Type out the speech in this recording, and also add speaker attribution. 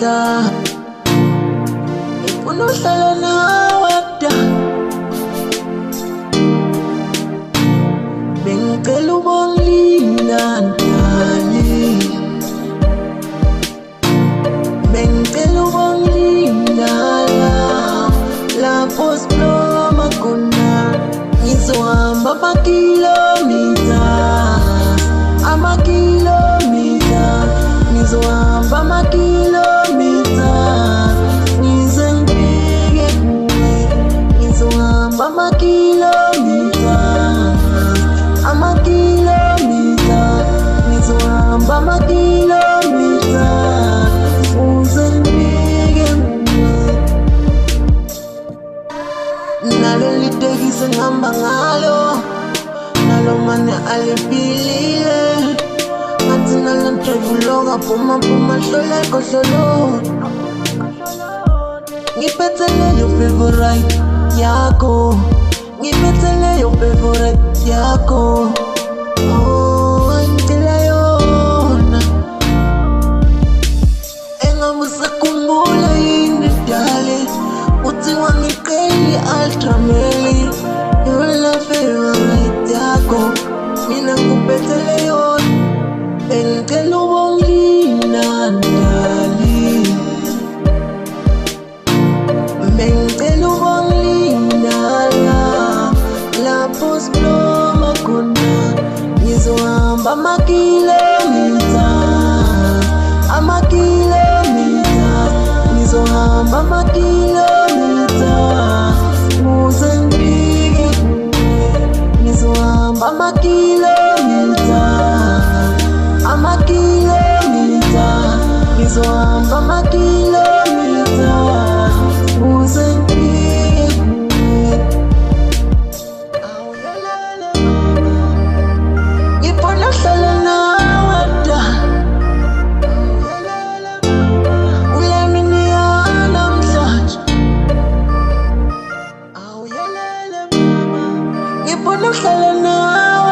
Speaker 1: namhla ngifuna uhlala nawada bengicela ubongilinda ndali bengicela ubongilinda lapho siploma khona ngizohamba amakilomita ngizohamba amakilomita ngize ngifike kuwe ngizohamba amakilomita ngizohamba amakilomita uze ngifike kuwe naleli tekisi ngihamba ngalo nalo mane alipilile ngathi nalo drive phuma hlolo ngiphethe leyo favorite yakho ngiphethe leyo favorite yakho ngicela yona engamusakhumbula yini dale uthi wangiqeli ultrameli yola favorite yakho mina ngikuphethele yona bengicela ubongilinda ndali bengicela ubongilinda lapho siploma khona ngizohamba amakilomita ngizohamba amakilomita uze ngifike kuwe ngizohamba amakilomita ngizohamba amakilomita uze ngifike kuwe ngifuna uhlala nawada ule mini yanamhlanje ngifuna uhlala nawe